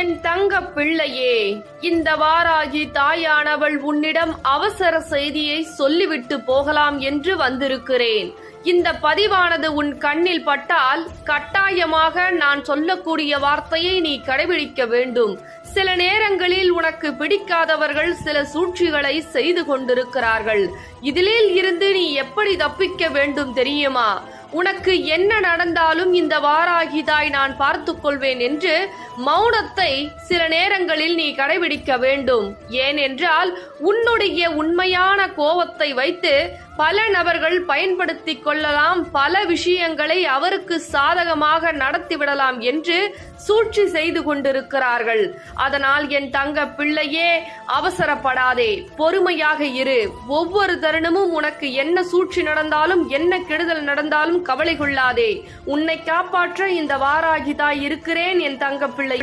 என் தங்க பிள்ளையே, இந்த வாராகி தாயானவள் உன்னிடம் அவசர செய்தியை சொல்லிவிட்டு போகலாம் என்று வந்திருக்கிறேன். இந்த பதிவானது உன் கண்ணில் பட்டால் கட்டாயமாக நான் சொல்லக்கூடிய வார்த்தையை நீ கடைபிடிக்க வேண்டும். சில நேரங்களில் உனக்கு பிடிக்காதவர்கள் சில சூழ்ச்சிகளை செய்து கொண்டிருக்கிறார்கள். இதில் இருந்து நீ எப்படி தப்பிக்க வேண்டும் தெரியுமா? உனக்கு என்ன நடந்தாலும் இந்த வாராகி தாய் நான் பார்த்துக் கொள்வேன் என்று மௌனத்தை சில நேரங்களில் நீ கடைபிடிக்க வேண்டும். ஏனென்றால் உன்னுடைய உண்மையான கோபத்தை வைத்து பல நபர்கள் பயன்படுத்தி கொள்ளலாம், பல விஷயங்களை அவருக்கு சாதகமாக நடத்திவிடலாம் என்று சூழ்ச்சி செய்து கொண்டிருக்கிறார்கள். அதனால் என் தங்க பிள்ளையே, அவசரப்படாதே, பொறுமையாக இரு. ஒவ்வொரு தருணமும் உனக்கு என்ன சூழ்ச்சி நடந்தாலும் என்ன கெடுதல் நடந்தாலும் கவலை கொள்ளாதே. உன்னை காப்பாற்ற இந்த வாராகி தாய் இருக்கிறேன் என் தங்க பிள்ளை.